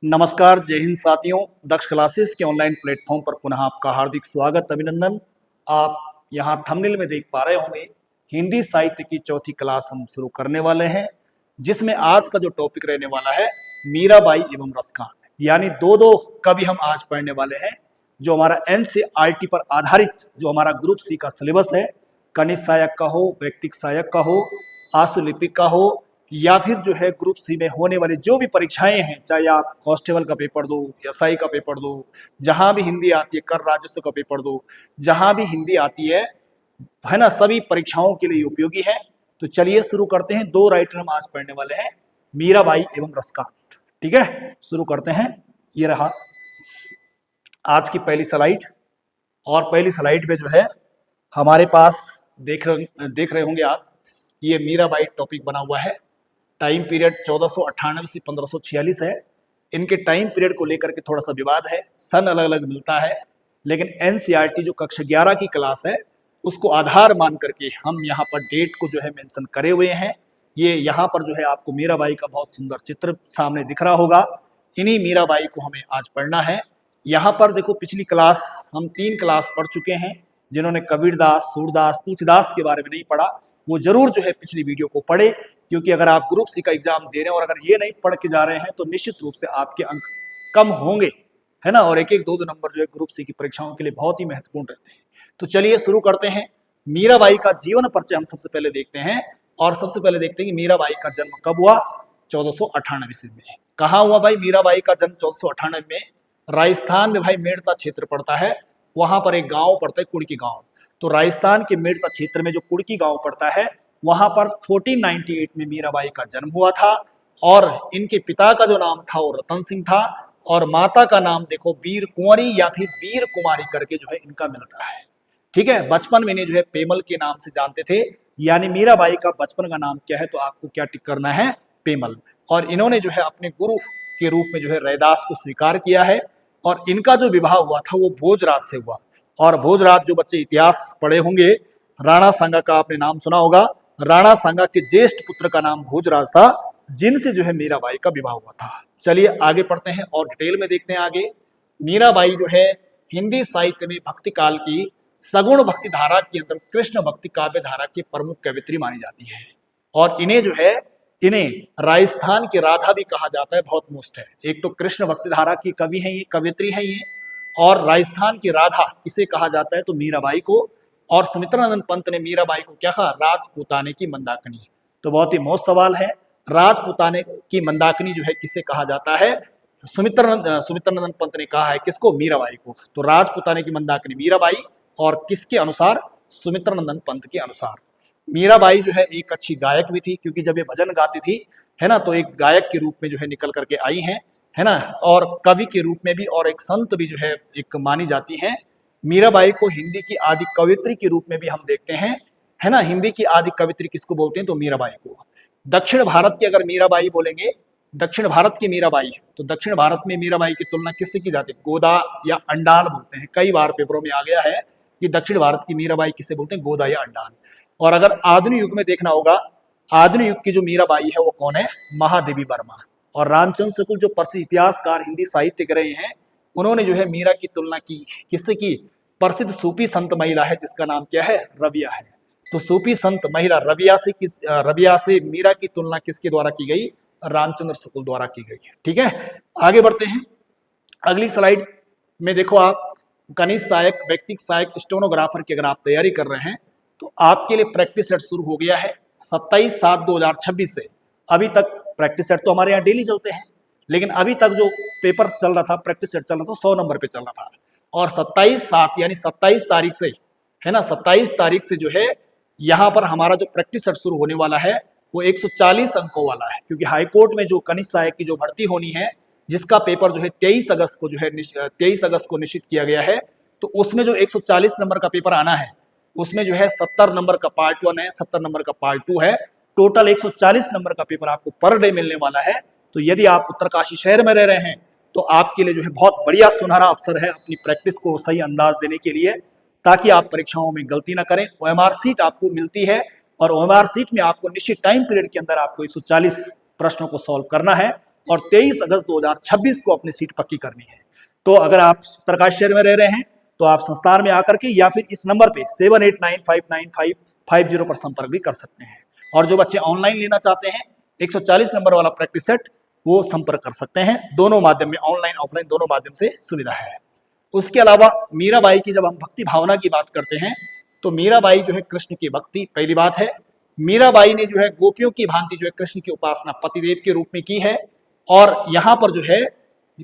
नमस्कार, जय हिंद साथियों। दक्ष क्लासेस के ऑनलाइन प्लेटफॉर्म पर पुनः आपका हार्दिक स्वागत, अभिनंदन। आप यहाँ थंबनेल में देख पा रहे होंगे, हिंदी साहित्य की चौथी क्लास हम शुरू करने वाले हैं, जिसमें आज का जो टॉपिक रहने वाला है मीराबाई एवं रसकांत, यानी दो कवि हम आज पढ़ने वाले हैं। जो हमारा एनसीईआरटी पर आधारित जो हमारा ग्रुप सी का सिलेबस है, कनिष्ठ सहायक का हो, व्यक्तिक सहायक का हो, आशुलिपिक का हो, या फिर जो है ग्रुप सी में होने वाली जो भी परीक्षाएं हैं, चाहे आप कांस्टेबल का पेपर दो, एसआई का पेपर दो, जहां भी हिंदी आती है, कर राजस्व का पेपर दो, जहां भी हिंदी आती है ना, सभी परीक्षाओं के लिए उपयोगी है। तो चलिए शुरू करते हैं। दो राइटर हम आज पढ़ने वाले हैं, मीराबाई एवं रसकांत। ठीक है, शुरू करते हैं। ये रहा आज की पहली स्लाइड, और पहली स्लाइड में जो है हमारे पास देख रहे होंगे आप, ये मीराबाई टॉपिक बना हुआ है। टाइम पीरियड 1498 से 1546 है। इनके टाइम पीरियड को लेकर के थोड़ा सा विवाद है, सन अलग अलग मिलता है, लेकिन एनसीईआरटी जो कक्षा 11 की क्लास है उसको आधार मान करके हम यहाँ पर डेट को जो है मेंशन करे हुए हैं। ये यहाँ पर जो है आपको मीराबाई का बहुत सुंदर चित्र सामने दिख रहा होगा। इन्हीं मीराबाई को हमें आज पढ़ना है। यहाँ पर देखो, पिछली क्लास हम 3 क्लास पढ़ चुके हैं। जिन्होंने कबीरदास, सूरदास, तुलसीदास के बारे में नहीं पढ़ा, वो जरूर जो है पिछली वीडियो को पढ़े, क्योंकि अगर आप ग्रुप सी का एग्जाम दे रहे हैं और अगर ये नहीं पढ़ के जा रहे हैं तो निश्चित रूप से आपके अंक कम होंगे, है ना। और एक एक दो नंबर जो है ग्रुप सी की परीक्षाओं के लिए बहुत ही महत्वपूर्ण रहते हैं। तो चलिए शुरू करते हैं। मीराबाई का जीवन परिचय हम सबसे पहले देखते हैं, और सबसे पहले देखते हैं कि मीराबाई का जन्म कब हुआ। 1498 ईस्वी में। कहाँ हुआ भाई मीराबाई का जन्म? 1498 में राजस्थान में भाई मेड़ता क्षेत्र पड़ता है, वहां पर एक गांव पड़ता है कुड़की गांव। तो राजस्थान के मेड़ता क्षेत्र में जो कुड़की गांव पड़ता है, वहां पर 1498 में मीराबाई का जन्म हुआ था। और इनके पिता का जो नाम था वो रतन सिंह था, और माता का नाम देखो वीर कुंवरी या फिर वीर कुमारी करके जो है इनका मिलता है। ठीक है, बचपन में इन्हें जो है पेमल के नाम से जानते थे, यानी मीराबाई का बचपन का नाम क्या है, तो आपको क्या टिक करना है? पेमल। और इन्होंने जो है अपने गुरु के रूप में जो है रैदास को स्वीकार किया है, और इनका जो विवाह हुआ था वो भोजराज से हुआ। और भोजराज, जो बच्चे इतिहास पढ़े होंगे, राणा सांगा का आपने नाम सुना होगा। राणा सांगा के ज्येष्ठ पुत्र का नाम भोजराज था, जिनसे जो है मीराबाई का विवाह हुआ था। चलिए आगे पढ़ते हैं और डिटेल में देखते हैं आगे। मीराबाई जो है हिंदी साहित्य में भक्ति काल की सगुण भक्ति धारा के अंदर कृष्ण भक्ति काव्य धारा की प्रमुख कवित्री मानी जाती है। और इन्हें राजस्थान की राधा भी कहा जाता है, बहुत मोस्ट है। एक तो कृष्ण भक्ति धारा की कवि है ये, कवित्री है ये, और राजस्थान की राधा किसे कहा जाता है, तो मीराबाई को। और सुमित्रानंद पंत ने मीराबाई को क्या कहा? राजपूताने की मंदाकिनी। तो बहुत ही मोस्ट सवाल है, राजपूताने की मंदाकिनी जो है किसे कहा जाता है? सुमित्रानंद पंत ने कहा है किसको? मीराबाई को। तो राजपूताने की मंदाकिनी मीराबाई, और किसके अनुसार? सुमित्रानंद पंत के अनुसार। मीराबाई जो है एक अच्छी गायक भी थी, क्योंकि जब ये भजन गाती थी, है ना, तो एक गायक के रूप में जो है निकल करके आई हैं, है ना, और कवि के रूप में भी, और एक संत भी जो है एक मानी जाती हैं। मीराबाई को हिंदी की आदि कवित्री के रूप में भी हम देखते हैं, है ना। हिंदी की आदि कवित्री किसको बोलते हैं? तो मीराबाई को। दक्षिण भारत की अगर मीराबाई बोलेंगे, दक्षिण भारत की मीराबाई, तो दक्षिण भारत में मीराबाई की तुलना किससे की जाती है? गोदा या अंडाल बोलते हैं। कई बार पेपरों में आ गया है कि दक्षिण भारत की मीराबाई किसे बोलते हैं? गोदा या अंडाल। और अगर आधुनिक युग में देखना होगा, आधुनिक युग की जो मीराबाई है वो कौन है? महादेवी वर्मा। और रामचंद्र शुक्ल जो प्रसिद्ध इतिहासकार हिंदी साहित्य के रहे हैं, उन्होंने जो है मीरा की तुलना की किससे की? प्रसिद्ध सूफी संत महिला है जिसका नाम क्या है? रबिया है। तो सूफी संत महिला रबिया से मीरा की तुलना किसके द्वारा की गई? रामचंद्र शुक्ल द्वारा की गई। ठीक है, आगे बढ़ते हैं। अगली स्लाइड में देखो आप, कनिष्ठ सहायक, व्यक्तिक सहायक, स्टेनोग्राफर की अगर आप तैयारी कर रहे हैं तो आपके लिए प्रैक्टिस सेट शुरू हो गया है 27/7/2026 से। अभी तक प्रैक्टिस सेट तो हमारे यहाँ डेली चलते हैं, लेकिन अभी तक जो पेपर चल रहा था, प्रैक्टिस सेट चल रहा था, 100 नंबर पे चल रहा था। और 27/7 यानी 27 तारीख से, है ना, 27 तारीख से जो है यहाँ पर हमारा जो प्रैक्टिस सेट शुरू होने वाला है वो 140 अंकों वाला है। क्योंकि हाईकोर्ट में जो कनिष्ठ सहायक की जो भर्ती होनी है, जिसका पेपर जो है 23 अगस्त को जो है 23 अगस्त को निश्चित किया गया है, तो उसमें जो 140 नंबर का पेपर आना है, उसमें जो है 70 नंबर का पार्ट 1 है, 70 नंबर का पार्ट 2 है। टोटल 140 नंबर का पेपर आपको पर डे मिलने वाला है। तो यदि आप उत्तरकाशी शहर में रह रहे हैं तो आपके लिए जो है बहुत बढ़िया सुनहरा अवसर है अपनी प्रैक्टिस को सही अंदाज देने के लिए, ताकि आप परीक्षाओं में गलती ना करें। ओएमआर सीट आपको मिलती है, और ओएमआर सीट में आपको निश्चित टाइम पीरियड के अंदर आपको 140 प्रश्नों को सॉल्व करना है। और 23 अगस्त 2026 को अपनी सीट पक्की करनी है। तो अगर आप उत्तरकाशी शहर में रह रहे हैं तो आप संस्थान में आकर के या फिर इस नंबर पे 78959550 पर संपर्क भी कर सकते हैं। और जो बच्चे ऑनलाइन लेना चाहते हैं 140 नंबर वाला प्रैक्टिस सेट, वो संपर्क कर सकते हैं। दोनों माध्यम में, ऑनलाइन ऑफलाइन दोनों माध्यम से सुविधा है। उसके अलावा मीराबाई की जब हम भक्ति भावना की बात करते हैं तो मीराबाई जो है कृष्ण की भक्ति, पहली बात है मीराबाई ने जो है गोपियों की भांति जो है कृष्ण की उपासना पतिदेव के रूप में की है, और यहाँ पर जो है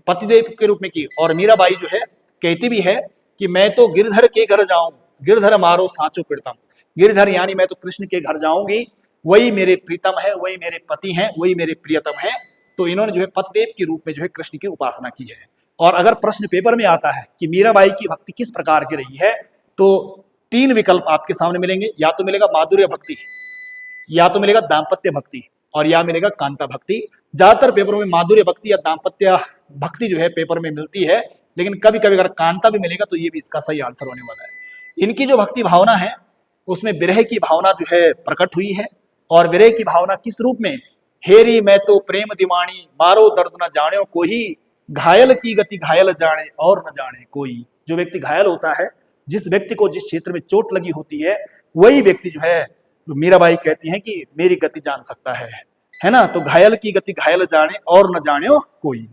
पतिदेव के रूप में की। और मीराबाई जो है कहती भी है कि मैं तो गिरधर के घर जाऊं, गिरधर मारो सांचो प्रीतम। गिरधर यानी मैं तो कृष्ण के घर जाऊंगी, वही मेरे प्रीतम है, वही मेरे पति हैं, वही मेरे प्रियतम है। तो इन्होंने जो है पतिदेव के रूप में जो है कृष्ण की उपासना की है। और अगर प्रश्न पेपर में आता है कि मीराबाई की भक्ति किस प्रकार की रही है, तो 3 विकल्प आपके सामने मिलेंगे। या तो मिलेगा माधुर्य भक्ति, या तो मिलेगा दाम्पत्य भक्ति, और या मिलेगा कांता भक्ति। ज्यादातर पेपरों में माधुर्य भक्ति या दाम्पत्य भक्ति जो है पेपर में मिलती है, लेकिन कभी कभी अगर कांता भी मिलेगा तो ये भी इसका सही आंसर होने वाला है। इनकी जो भक्ति भावना है उसमें विरह की भावना जो है प्रकट हुई है। और विरह की भावना किस रूप में? हेरी मैं तो प्रेम दीवानी, मारो दर्द न जाने कोई, घायल की गति घायल जाने और न जाने कोई। जो व्यक्ति घायल होता है, जिस व्यक्ति को जिस क्षेत्र में चोट लगी होती है, वही व्यक्ति जो है मीराबाई कहती हैं कि मेरी गति जान सकता है ना। तो घायल की गति घायल जाने और न जाने कोई।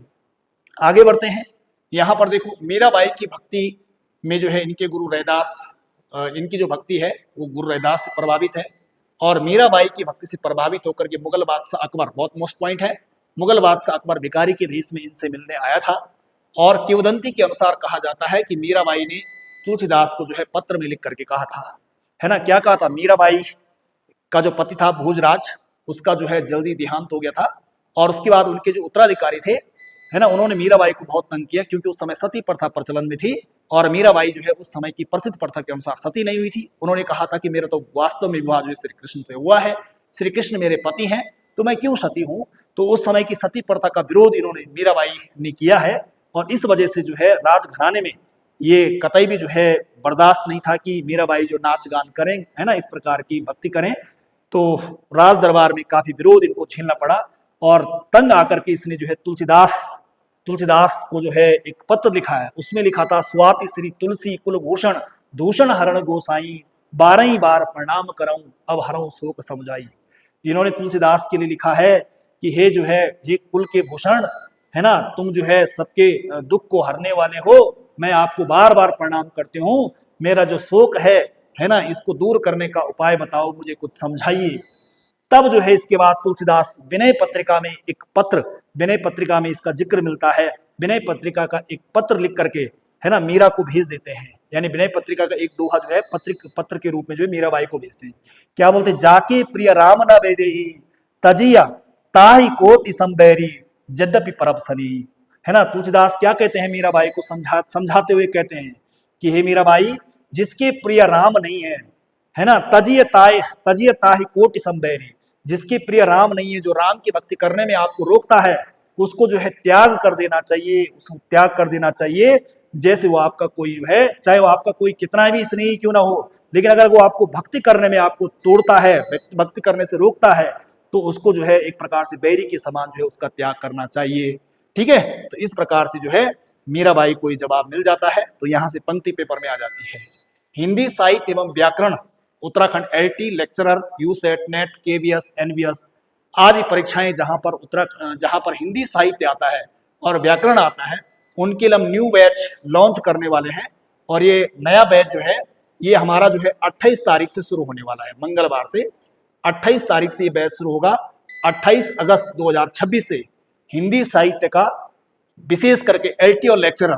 आगे बढ़ते हैं। यहाँ पर देखो मीराबाई की भक्ति में जो है इनके गुरु रैदास, इनकी जो भक्ति है वो गुरु रैदास से प्रभावित है। और मीराबाई की भक्ति से प्रभावित होकर के मुगल बादशाह अकबर, बहुत मोस्ट पॉइंट है, मुगल बादशाह अकबर भिखारी के भेष में इनसे मिलने आया था। और किंवदंती के अनुसार कहा जाता है कि मीराबाई ने तुलसीदास को जो है पत्र में लिख करके कहा था, है ना। क्या कहा था? मीराबाई का जो पति था भोजराज, उसका जो है जल्दी देहांत हो गया था। और उसके बाद उनके जो उत्तराधिकारी थे, है ना, उन्होंने मीराबाई को बहुत तंग किया, क्योंकि उस समय सती प्रथा प्रचलन में थी। और मीराबाई जो है उस समय की प्रसिद्ध प्रथा के अनुसार सती नहीं हुई थी। उन्होंने कहा था कि मेरा तो वास्तव में विवाह जो है श्री कृष्ण से हुआ है, श्री कृष्ण मेरे पति हैं, तो मैं क्यों सती हूँ। तो उस समय की सती प्रथा का विरोध इन्होंने, मीराबाई ने किया है। और इस वजह से जो है राजघराने में ये कतई भी जो है बर्दाश्त नहीं था कि मीराबाई जो नाच गान करें, है ना, इस प्रकार की भक्ति करें। तो राज दरबार में काफी विरोध इनको झेलना पड़ा। और तंग आकर के इसने जो है तुलसीदास को जो है एक पत्र लिखा है। उसमें लिखा था, स्वाति श्री तुलसी कुलभूषण दूषण हरण गोसाई, 12 बार प्रणाम करऊं अब हरऊं शोक समझाई। इन्होंने तुलसीदास के लिए लिखा है कि हे जो है हे कुल के भूषण, है ना, तुम जो है सबके दुख को हरने वाले हो, मैं आपको बार बार प्रणाम करती हूँ। मेरा जो शोक है ना, इसको दूर करने का उपाय बताओ, मुझे कुछ समझाइए। तब जो है इसके बाद तुलसीदास विनय पत्रिका में एक पत्र, विनय पत्रिका में इसका जिक्र मिलता है। विनय पत्रिका का एक पत्र लिख करके, है ना, मीरा को भेज देते हैं। यानी विनय पत्रिका का एक दोहा जो है पत्र के रूप में जो है मीराबाई को भेजते हैं। क्या बोलते? जाके प्रिय राम न वेदेही, तजिया ताहि कोटि संबैरी, यद्यपि परब सनी। है ना, तुलसीदास क्या कहते हैं मीराबाई को समझाते हुए कहते हैं कि हे मीराबाई, जिसके प्रिय राम नहीं है ना, तजिय ताहि कोटि संबैरी, जिसके प्रिय राम नहीं है, जो राम की भक्ति करने में आपको रोकता है, उसको जो है त्याग कर देना चाहिए, उसको त्याग कर देना चाहिए। जैसे वो आपका कोई है, चाहे वो आपका कोई कितना भी स्नेही क्यों ना हो, लेकिन अगर वो आपको भक्ति करने में आपको तोड़ता है, भक्ति करने से रोकता है, तो उसको जो है एक प्रकार से बैरी के समान जो है उसका त्याग करना चाहिए। ठीक है, तो इस प्रकार से जो है मीराबाई को जवाब मिल जाता है। तो यहाँ से पंक्ति पेपर में आ जाती है। हिंदी साहित्य एवं व्याकरण Uttarakhand LT lecturer, USET, NET, KVS, NVS आदि परीक्षाएं जहां पर हिंदी साहित्य आता है और व्याकरण आता है, उनके लिए हम न्यू बैच लॉन्च करने वाले हैं। और ये नया बैच जो है ये हमारा जो है 28 तारीख से शुरू होने वाला है। मंगलवार से 28 तारीख से ये बैच शुरू होगा। 28 अगस्त 2026 से हिंदी साहित्य का विशेष करके LT और लेक्चरर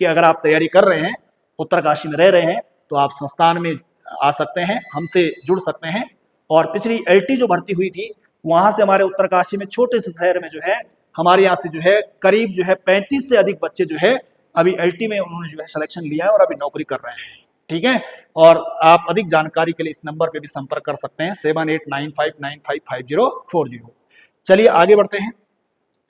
की अगर आप तैयारी कर रहे हैं, उत्तरकाशी में रह रहे हैं, तो आप संस्थान में आ सकते हैं, हमसे जुड़ सकते हैं। और पिछली LT जो भर्ती हुई थी, वहां से हमारे उत्तरकाशी में छोटे से शहर में जो है हमारे यहाँ से जो है करीब जो है 35 से अधिक बच्चे जो है अभी LT में उन्होंने जो है सिलेक्शन लिया है और अभी नौकरी कर रहे हैं। ठीक है, और आप अधिक जानकारी के लिए इस नंबर पे भी संपर्क कर सकते हैं 7895955040। चलिए आगे बढ़ते हैं।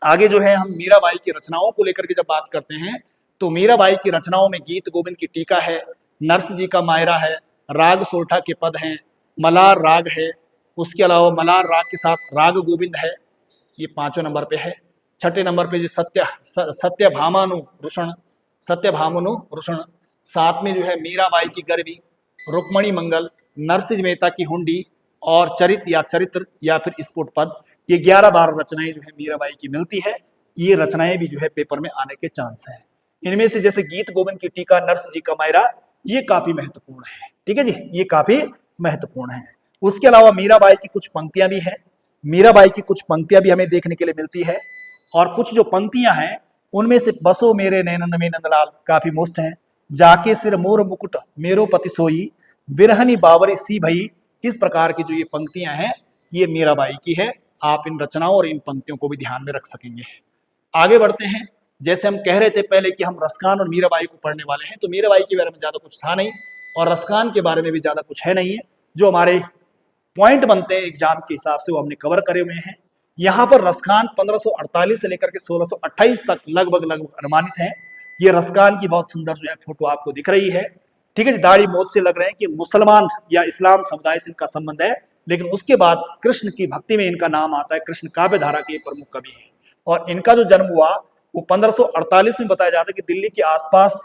आगे जो है हम मीराबाई की रचनाओं को लेकर के जब बात करते हैं, तो मीराबाई की रचनाओं में गीत गोविंद की टीका है, नरस जी का मायरा है, राग सोरठा के पद हैं, मलार राग है, उसके अलावा मलार राग के साथ राग गोविंद है, ये 5वें नंबर पे है। छठे नंबर पे जो सत्यभामानु रुषण, सत्यभामनु रुषण। साथ में जो है मीराबाई की गरबी, रुक्मणी मंगल, नरसिंह मेहता की हुंडी और चरित्र या फिर स्फुट पद। ये 11-12 रचनाएं जो है मीराबाई की मिलती है। ये रचनाएं भी जो है पेपर में आने के चांस हैं। इनमें से जैसे गीत गोविंद की टीका, नरसिंह जी का मायरा, ये काफी महत्वपूर्ण है। ठीक है जी, ये काफी महत्वपूर्ण है। उसके अलावा मीराबाई की कुछ पंक्तियां भी हैं, मीराबाई की कुछ पंक्तियां भी हमें देखने के लिए मिलती है। और कुछ जो पंक्तियां हैं उनमें से बसो मेरे नैनन में नंदलाल काफी मोस्ट हैं। जाके सिर मोर मुकुट मेरो पति सोई, बिरहनी बावरी सी भई। इस प्रकार की जो ये पंक्तियां हैं ये मीराबाई की है। आप इन रचनाओं और इन पंक्तियों को भी ध्यान में रख सकेंगे। आगे बढ़ते हैं। जैसे हम कह रहे थे पहले कि हम रसखान और मीराबाई को पढ़ने वाले हैं, तो मीराबाई के बारे में ज्यादा कुछ था नहीं और रसखान के बारे में भी ज्यादा कुछ है नहीं है। जो हमारे पॉइंट बनते हैं एग्जाम के हिसाब से वो हमने कवर करे हुए हैं। यहाँ पर रसखान 1548 से लेकर के 1628 तक लगभग अनुमानित है। ये रसखान की बहुत सुंदर जो है फोटो आपको दिख रही है। ठीक है जी, दाढ़ी मोछ से लग रहे हैं कि मुसलमान या इस्लाम समुदाय से इनका संबंध है। लेकिन उसके बाद कृष्ण की भक्ति में इनका नाम आता है। कृष्ण काव्य धारा के प्रमुख कवि हैं और इनका जो जन्म हुआ वो 1548 में बताया जाता है कि दिल्ली के आसपास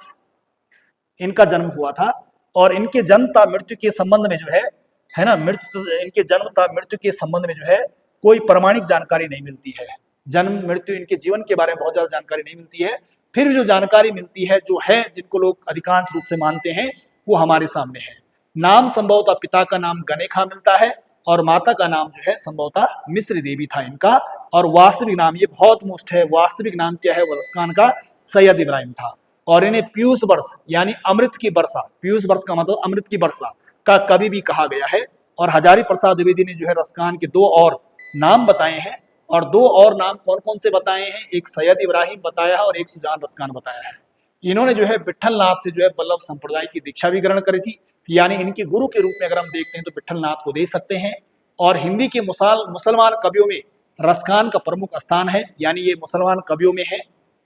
इनका जन्म हुआ था। और इनके जन्म ता मृत्यु के संबंध में जो है ना, इनके जन्म ता मृत्यु के संबंध में जो है कोई प्रमाणिक जानकारी नहीं मिलती है। जन्म मृत्यु इनके जीवन के बारे में बहुत ज्यादा जानकारी नहीं मिलती है। फिर भी जो जानकारी मिलती है, जो है जिनको लोग अधिकांश रूप से मानते हैं, वो हमारे सामने है। नाम संभवतः पिता का नाम गणेखा मिलता है और माता का नाम जो है संभवतः मिश्री देवी था इनका। और वास्तविक नाम, ये बहुत मोस्ट है, वास्तविक नाम क्या है रसखान का? सैयद इब्राहिम था। और इन्हें पीयूष वर्ष यानी अमृत की वर्षा, पीयूष वर्ष का मतलब अमृत की वर्षा का कवि भी कहा गया है। और हजारी प्रसाद द्विवेदी ने जो है रसखान के 2 और नाम बताए हैं। और 2 और नाम कौन कौन से बताए हैं? एक सैयद इब्राहिम बताया है और एक सुजान रसखान बताया है। इन्होंने जो है विट्ठल नाथ से जो है वल्लभ संप्रदाय की दीक्षा भी ग्रहण करी थी। यानी इनके गुरु के रूप में अगर हम देखते हैं तो विट्ठल नाथ को दे सकते हैं। और हिंदी के मुसलमान कवियों में रसखान का प्रमुख स्थान है, यानी ये मुसलमान कवियों में है।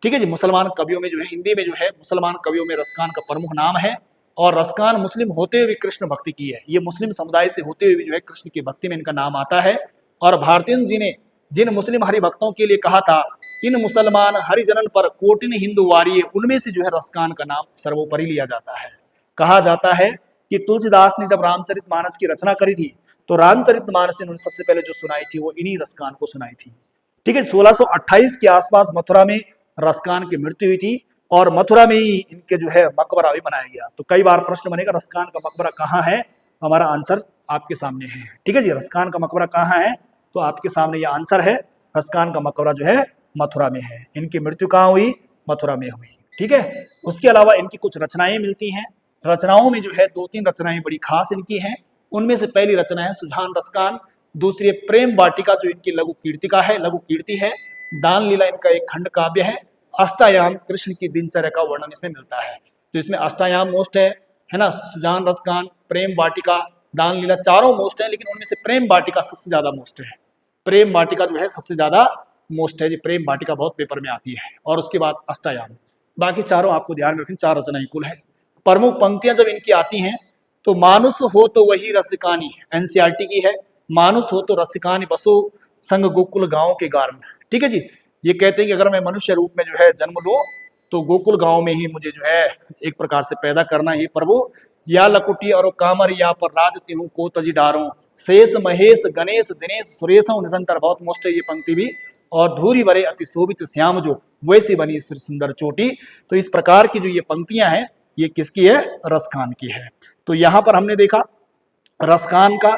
ठीक है जी, मुसलमान कवियों में जो है हिंदी में जो है मुसलमान कवियों में रसखान का प्रमुख नाम है। और रसखान मुस्लिम होते हुए भी कृष्ण भक्ति की है। ये मुस्लिम समुदाय से होते हुए भी जो है कृष्ण की भक्ति में इनका नाम आता है। और भारतीय जी ने जिन मुस्लिम हरिभक्तों के लिए कहा था, इन मुसलमान हरिजनन पर कोटिन हिंदू वारिये, उनमें से जो है रसखान का नाम सर्वोपरि लिया जाता है। कहा जाता है कि तुलसीदास ने जब रामचरितमानस की रचना करी थी तो रामचरितमानस इन्होंने सबसे पहले जो सुनाई थी वो इन्हीं रसखान को सुनाई थी। ठीक है, 1628 के आसपास मथुरा में रसखान की मृत्यु हुई थी और मथुरा में ही इनके जो है मकबरा भी बनाया गया। तो कई बार प्रश्न बनेगा रसखान का मकबरा कहाँ है? हमारा आंसर आपके सामने है। ठीक है जी, रसखान का मकबरा कहाँ है? तो आपके सामने ये आंसर है, रसखान का मकबरा जो है मथुरा में है। इनकी मृत्यु कहाँ हुई? मथुरा में हुई। ठीक है, उसके अलावा इनकी कुछ रचनाएं मिलती हैं। रचनाओं में जो है 2-3 रचनाएं बड़ी खास इनकी हैं। उनमें से पहली रचना है सुजान रसखान, दूसरी प्रेम वाटिका जो इनकी लघु कीर्तिका है, लघु कीर्ति है। दान लीला इनका एक खंड काव्य है। अष्टायाम कृष्ण की दिनचर्या का वर्णन इसमें मिलता है। तो इसमें अष्टायाम मोस्ट है ना, सुजान रसखान, प्रेम वाटिका, दान लीला, चारों मोस्ट है। लेकिन उनमें से प्रेम वाटिका सबसे ज्यादा मोस्ट है। प्रेम वाटिका जो है सबसे ज्यादा मोस्ट है जी, प्रेम वाटिका बहुत पेपर में आती है। और उसके बाद अष्टायाम, बाकी चारों आपको ध्यान में रखें, 4 रचनाएं कुल है। प्रमुख पंक्तियां जब इनकी आती हैं तो मानुष हो तो वही रसिकानी, एनसीईआरटी की है। मानुष हो तो रसिकानी बसो संग गोकुल गांव के गार्न। ठीक है जी, ये कहते हैं कि अगर मैं मनुष्य रूप में जो है जन्म लूं तो गोकुल गांव में ही मुझे जो है एक प्रकार से पैदा करना ही प्रभु। या लकुटी और कामर या पर राजती हूँ को तजी डारो, शेष महेश गणेश दिनेश सुरेश निरंतर, बहुत मोस्ट है ये पंक्ति भी। और धूरी वरे अति शोभित श्याम जो वैसी बनी सुंदर चोटी। तो इस प्रकार की जो ये पंक्तियां हैं ये किसकी है? रसखान की है। तो यहाँ पर हमने देखा रसखान का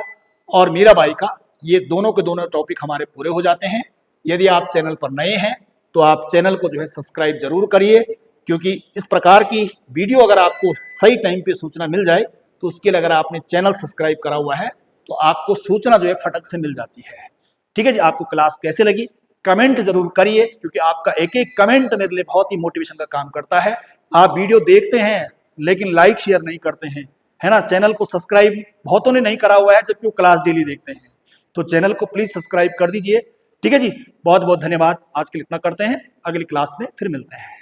और मीराबाई का, ये दोनों के दोनों टॉपिक हमारे पूरे हो जाते हैं। यदि आप चैनल पर नए हैं तो आप चैनल को जो है सब्सक्राइब जरूर करिए, क्योंकि इस प्रकार की वीडियो अगर आपको सही टाइम पे सूचना मिल जाए तो उसके लिए अगर आपने चैनल सब्सक्राइब करा हुआ है तो आपको सूचना जो है फटक से मिल जाती है। ठीक है जी, आपको क्लास कैसे लगी कमेंट जरूर करिए, क्योंकि आपका एक एक कमेंट मेरे लिए बहुत ही मोटिवेशन का काम करता है। आप वीडियो देखते हैं लेकिन लाइक शेयर नहीं करते हैं, है ना। चैनल को सब्सक्राइब बहुतों ने नहीं करा हुआ है जबकि वो क्लास डेली देखते हैं। तो चैनल को प्लीज सब्सक्राइब कर दीजिए। ठीक है जी, बहुत बहुत धन्यवाद। आज के लिए इतना करते हैं, अगली क्लास में फिर मिलते हैं।